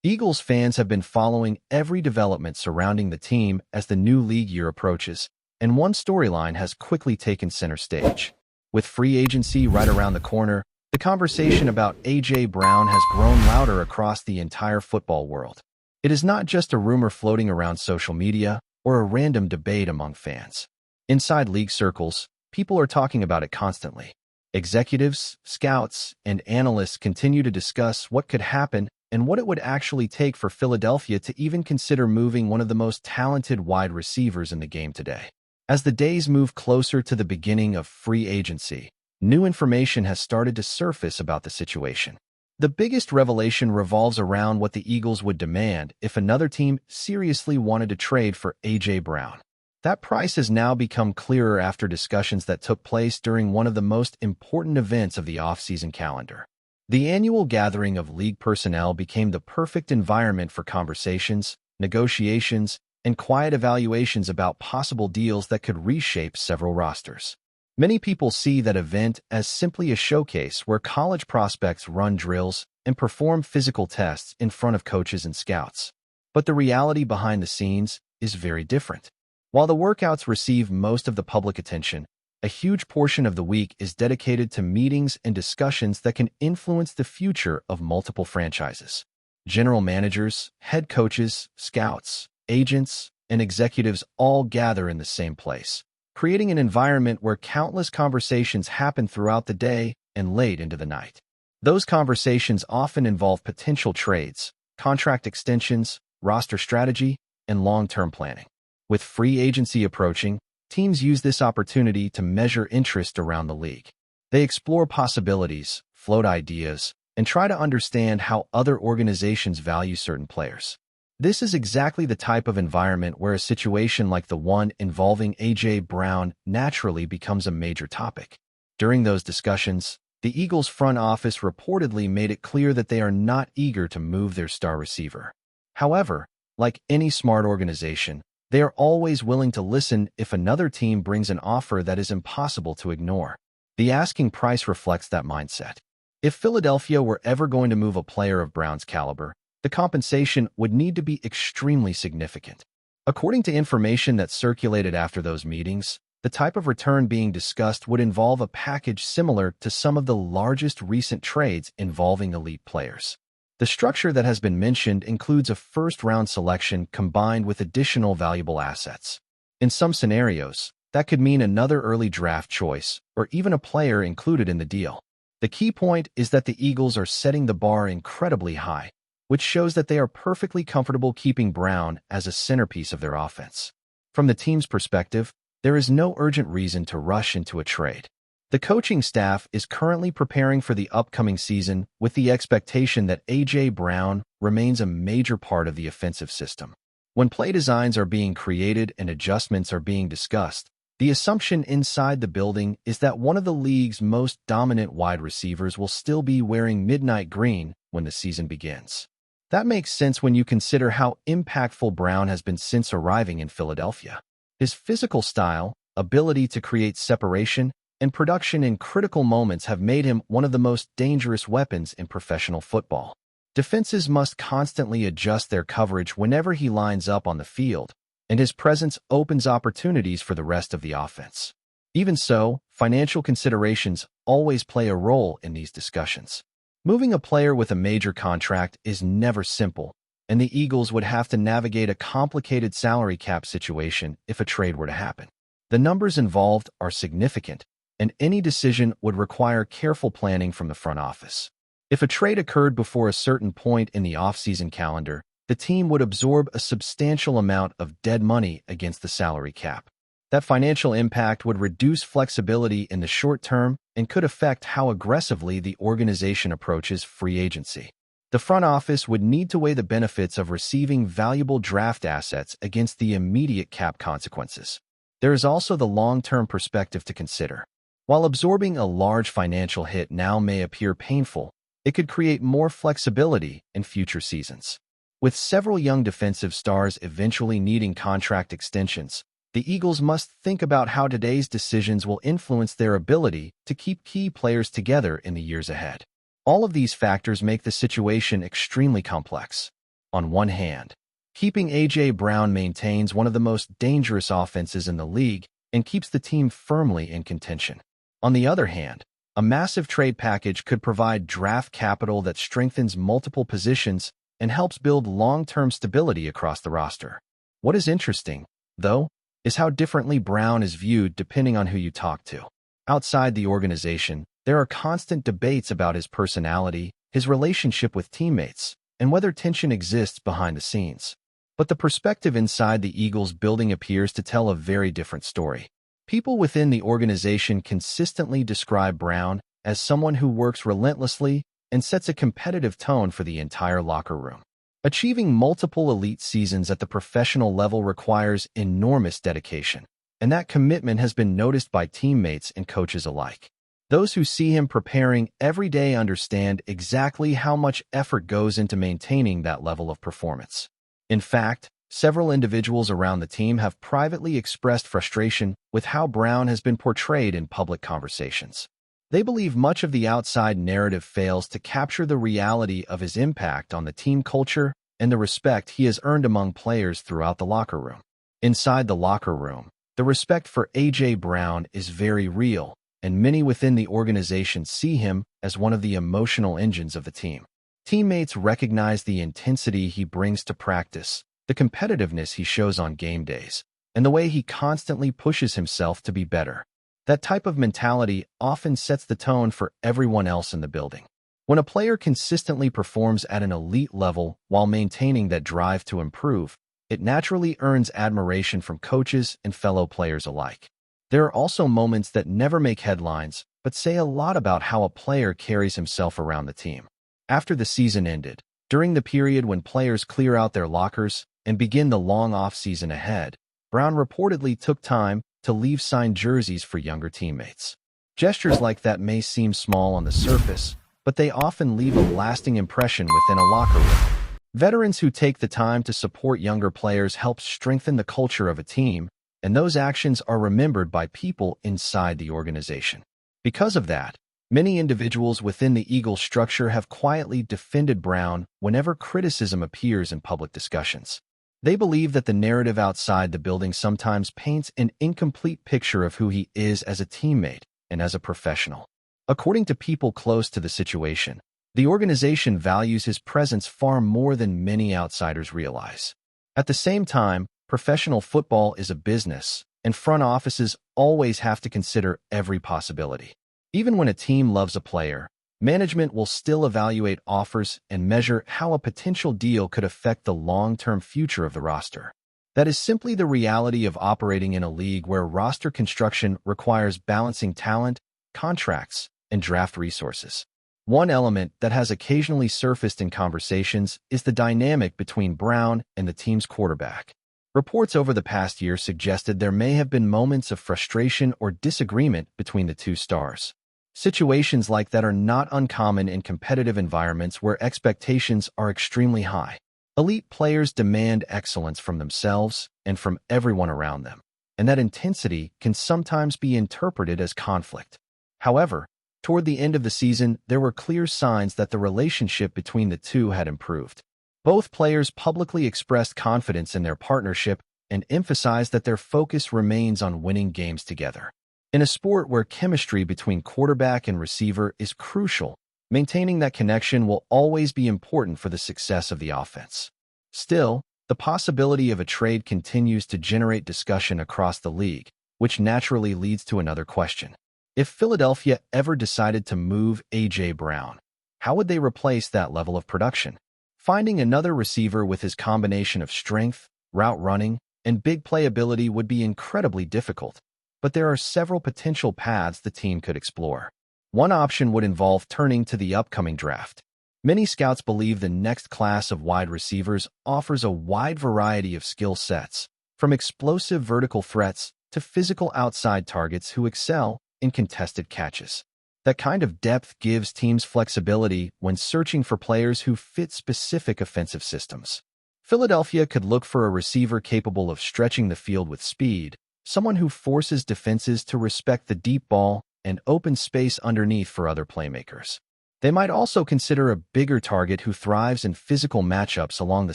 Eagles fans have been following every development surrounding the team as the new league year approaches, and one storyline has quickly taken center stage. With free agency right around the corner, the conversation about A.J. Brown has grown louder across the entire football world. It is not just a rumor floating around social media or a random debate among fans. Inside league circles, people are talking about it constantly. Executives, scouts, and analysts continue to discuss what could happen and what it would actually take for Philadelphia to even consider moving one of the most talented wide receivers in the game today. As the days move closer to the beginning of free agency, new information has started to surface about the situation. The biggest revelation revolves around what the Eagles would demand if another team seriously wanted to trade for A.J. Brown. That price has now become clearer after discussions that took place during one of the most important events of the offseason calendar. The annual gathering of league personnel became the perfect environment for conversations, negotiations, and quiet evaluations about possible deals that could reshape several rosters. Many people see that event as simply a showcase where college prospects run drills and perform physical tests in front of coaches and scouts. But the reality behind the scenes is very different. While the workouts receive most of the public attention, a huge portion of the week is dedicated to meetings and discussions that can influence the future of multiple franchises. General managers, head coaches, scouts, agents, and executives all gather in the same place, creating an environment where countless conversations happen throughout the day and late into the night. Those conversations often involve potential trades, contract extensions, roster strategy, and long-term planning. With free agency approaching, teams use this opportunity to measure interest around the league. They explore possibilities, float ideas, and try to understand how other organizations value certain players. This is exactly the type of environment where a situation like the one involving A.J. Brown naturally becomes a major topic. During those discussions, the Eagles front office reportedly made it clear that they are not eager to move their star receiver. However, like any smart organization, they are always willing to listen if another team brings an offer that is impossible to ignore. The asking price reflects that mindset. If Philadelphia were ever going to move a player of Brown's caliber, the compensation would need to be extremely significant. According to information that circulated after those meetings, the type of return being discussed would involve a package similar to some of the largest recent trades involving elite players. The structure that has been mentioned includes a first-round selection combined with additional valuable assets. In some scenarios, that could mean another early draft choice or even a player included in the deal. The key point is that the Eagles are setting the bar incredibly high, which shows that they are perfectly comfortable keeping Brown as a centerpiece of their offense. From the team's perspective, there is no urgent reason to rush into a trade. The coaching staff is currently preparing for the upcoming season with the expectation that A.J. Brown remains a major part of the offensive system. When play designs are being created and adjustments are being discussed, the assumption inside the building is that one of the league's most dominant wide receivers will still be wearing midnight green when the season begins. That makes sense when you consider how impactful Brown has been since arriving in Philadelphia. His physical style, ability to create separation, and production in critical moments have made him one of the most dangerous weapons in professional football. Defenses must constantly adjust their coverage whenever he lines up on the field, and his presence opens opportunities for the rest of the offense. Even so, financial considerations always play a role in these discussions. Moving a player with a major contract is never simple, and the Eagles would have to navigate a complicated salary cap situation if a trade were to happen. The numbers involved are significant, and any decision would require careful planning from the front office. If a trade occurred before a certain point in the offseason calendar, the team would absorb a substantial amount of dead money against the salary cap. That financial impact would reduce flexibility in the short term and could affect how aggressively the organization approaches free agency. The front office would need to weigh the benefits of receiving valuable draft assets against the immediate cap consequences. There is also the long-term perspective to consider. While absorbing a large financial hit now may appear painful, it could create more flexibility in future seasons. With several young defensive stars eventually needing contract extensions, the Eagles must think about how today's decisions will influence their ability to keep key players together in the years ahead. All of these factors make the situation extremely complex. On one hand, keeping A.J. Brown maintains one of the most dangerous offenses in the league and keeps the team firmly in contention. On the other hand, a massive trade package could provide draft capital that strengthens multiple positions and helps build long-term stability across the roster. What is interesting, though, is how differently Brown is viewed depending on who you talk to. Outside the organization, there are constant debates about his personality, his relationship with teammates, and whether tension exists behind the scenes. But the perspective inside the Eagles building appears to tell a very different story. People within the organization consistently describe Brown as someone who works relentlessly and sets a competitive tone for the entire locker room. Achieving multiple elite seasons at the professional level requires enormous dedication, and that commitment has been noticed by teammates and coaches alike. Those who see him preparing every day understand exactly how much effort goes into maintaining that level of performance. In fact, several individuals around the team have privately expressed frustration with how Brown has been portrayed in public conversations. They believe much of the outside narrative fails to capture the reality of his impact on the team culture and the respect he has earned among players throughout the locker room. Inside the locker room, the respect for A.J. Brown is very real, and many within the organization see him as one of the emotional engines of the team. Teammates recognize the intensity he brings to practice, the competitiveness he shows on game days, and the way he constantly pushes himself to be better. That type of mentality often sets the tone for everyone else in the building. When a player consistently performs at an elite level while maintaining that drive to improve, it naturally earns admiration from coaches and fellow players alike. There are also moments that never make headlines, but say a lot about how a player carries himself around the team. After the season ended, during the period when players clear out their lockers and begin the long off-season ahead, Brown reportedly took time to leave signed jerseys for younger teammates. Gestures like that may seem small on the surface, but they often leave a lasting impression within a locker room. Veterans who take the time to support younger players help strengthen the culture of a team, and those actions are remembered by people inside the organization. Because of that, many individuals within the Eagles structure have quietly defended Brown whenever criticism appears in public discussions. They believe that the narrative outside the building sometimes paints an incomplete picture of who he is as a teammate and as a professional. According to people close to the situation, the organization values his presence far more than many outsiders realize. At the same time, professional football is a business, and front offices always have to consider every possibility. Even when a team loves a player, management will still evaluate offers and measure how a potential deal could affect the long-term future of the roster. That is simply the reality of operating in a league where roster construction requires balancing talent, contracts, and draft resources. One element that has occasionally surfaced in conversations is the dynamic between Brown and the team's quarterback. Reports over the past year suggested there may have been moments of frustration or disagreement between the two stars. Situations like that are not uncommon in competitive environments where expectations are extremely high. Elite players demand excellence from themselves and from everyone around them, and that intensity can sometimes be interpreted as conflict. However, toward the end of the season, there were clear signs that the relationship between the two had improved. Both players publicly expressed confidence in their partnership and emphasized that their focus remains on winning games together. In a sport where chemistry between quarterback and receiver is crucial, maintaining that connection will always be important for the success of the offense. Still, the possibility of a trade continues to generate discussion across the league, which naturally leads to another question. If Philadelphia ever decided to move A.J. Brown, how would they replace that level of production? Finding another receiver with his combination of strength, route running, and big playability would be incredibly difficult. But there are several potential paths the team could explore. One option would involve turning to the upcoming draft. Many scouts believe the next class of wide receivers offers a wide variety of skill sets, from explosive vertical threats to physical outside targets who excel in contested catches. That kind of depth gives teams flexibility when searching for players who fit specific offensive systems. Philadelphia could look for a receiver capable of stretching the field with speed, someone who forces defenses to respect the deep ball and open space underneath for other playmakers. They might also consider a bigger target who thrives in physical matchups along the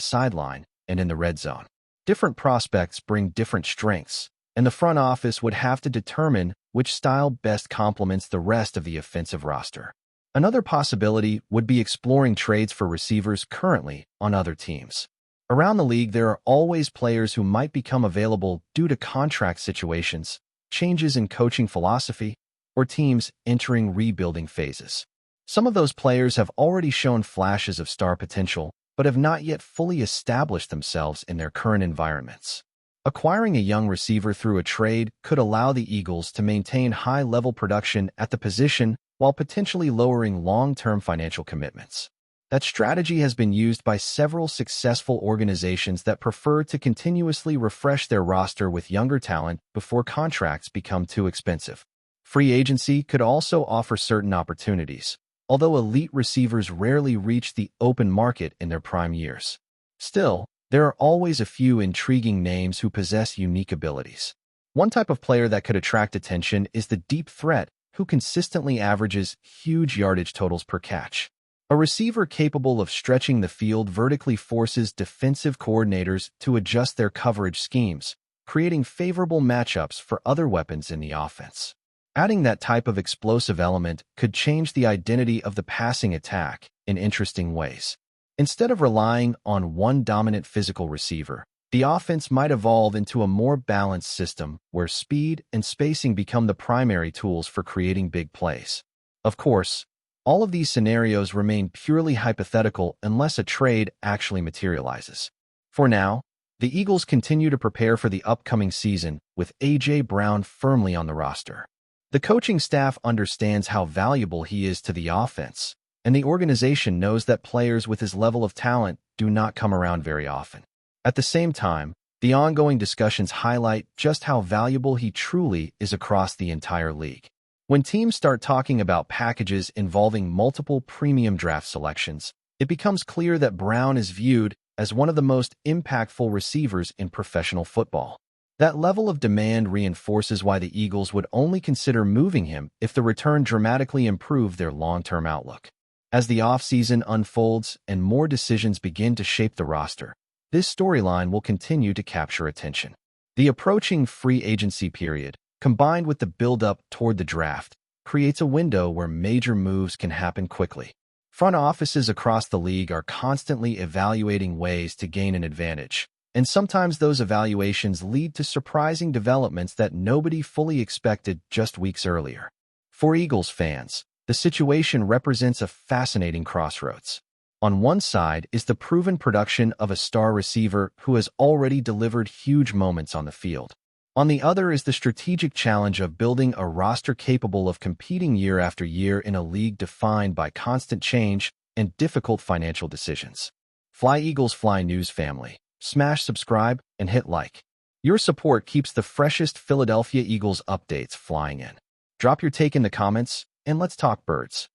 sideline and in the red zone. Different prospects bring different strengths, and the front office would have to determine which style best complements the rest of the offensive roster. Another possibility would be exploring trades for receivers currently on other teams. Around the league, there are always players who might become available due to contract situations, changes in coaching philosophy, or teams entering rebuilding phases. Some of those players have already shown flashes of star potential, but have not yet fully established themselves in their current environments. Acquiring a young receiver through a trade could allow the Eagles to maintain high-level production at the position while potentially lowering long-term financial commitments. That strategy has been used by several successful organizations that prefer to continuously refresh their roster with younger talent before contracts become too expensive. Free agency could also offer certain opportunities, although elite receivers rarely reach the open market in their prime years. Still, there are always a few intriguing names who possess unique abilities. One type of player that could attract attention is the deep threat who consistently averages huge yardage totals per catch. A receiver capable of stretching the field vertically forces defensive coordinators to adjust their coverage schemes, creating favorable matchups for other weapons in the offense. Adding that type of explosive element could change the identity of the passing attack in interesting ways. Instead of relying on one dominant physical receiver, the offense might evolve into a more balanced system where speed and spacing become the primary tools for creating big plays. Of course, all of these scenarios remain purely hypothetical unless a trade actually materializes. For now, the Eagles continue to prepare for the upcoming season with A.J. Brown firmly on the roster. The coaching staff understands how valuable he is to the offense, and the organization knows that players with his level of talent do not come around very often. At the same time, the ongoing discussions highlight just how valuable he truly is across the entire league. When teams start talking about packages involving multiple premium draft selections, it becomes clear that Brown is viewed as one of the most impactful receivers in professional football. That level of demand reinforces why the Eagles would only consider moving him if the return dramatically improved their long-term outlook. As the offseason unfolds and more decisions begin to shape the roster, this storyline will continue to capture attention. The approaching free agency period, combined with the build-up toward the draft, creates a window where major moves can happen quickly. Front offices across the league are constantly evaluating ways to gain an advantage, and sometimes those evaluations lead to surprising developments that nobody fully expected just weeks earlier. For Eagles fans, the situation represents a fascinating crossroads. On one side is the proven production of a star receiver who has already delivered huge moments on the field. On the other is the strategic challenge of building a roster capable of competing year after year in a league defined by constant change and difficult financial decisions. FlyEaglesFly News family, smash subscribe and hit like. Your support keeps the freshest Philadelphia Eagles updates flying in. Drop your take in the comments, and let's talk birds.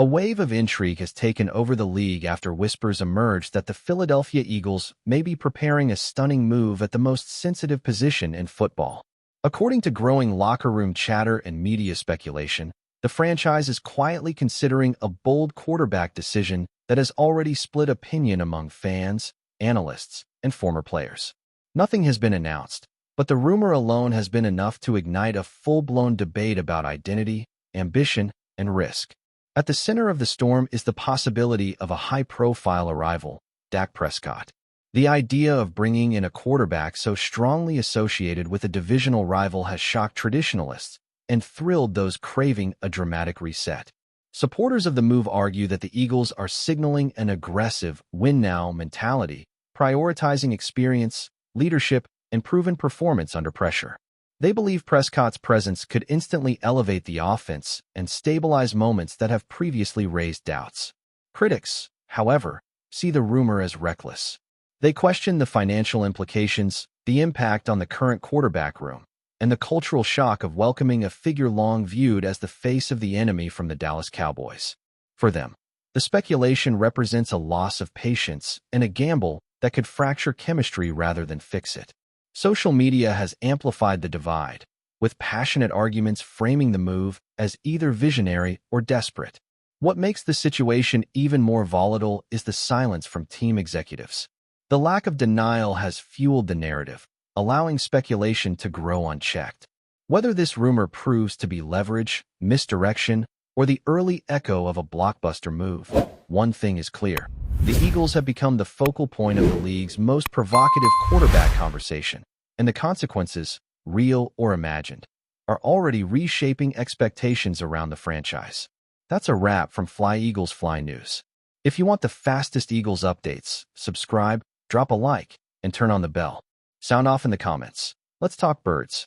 A wave of intrigue has taken over the league after whispers emerged that the Philadelphia Eagles may be preparing a stunning move at the most sensitive position in football. According to growing locker room chatter and media speculation, the franchise is quietly considering a bold quarterback decision that has already split opinion among fans, analysts, and former players. Nothing has been announced, but the rumor alone has been enough to ignite a full-blown debate about identity, ambition, and risk. At the center of the storm is the possibility of a high-profile arrival, Dak Prescott. The idea of bringing in a quarterback so strongly associated with a divisional rival has shocked traditionalists and thrilled those craving a dramatic reset. Supporters of the move argue that the Eagles are signaling an aggressive, win-now mentality, prioritizing experience, leadership, and proven performance under pressure. They believe Prescott's presence could instantly elevate the offense and stabilize moments that have previously raised doubts. Critics, however, see the rumor as reckless. They question the financial implications, the impact on the current quarterback room, and the cultural shock of welcoming a figure long viewed as the face of the enemy from the Dallas Cowboys. For them, the speculation represents a loss of patience and a gamble that could fracture chemistry rather than fix it. Social media has amplified the divide, with passionate arguments framing the move as either visionary or desperate. What makes the situation even more volatile is the silence from team executives. The lack of denial has fueled the narrative, allowing speculation to grow unchecked. Whether this rumor proves to be leverage, misdirection, or the early echo of a blockbuster move, one thing is clear. The Eagles have become the focal point of the league's most provocative quarterback conversation, and the consequences, real or imagined, are already reshaping expectations around the franchise. That's a wrap from FlyEaglesFly News. If you want the fastest Eagles updates, subscribe, drop a like, and turn on the bell. Sound off in the comments. Let's talk birds.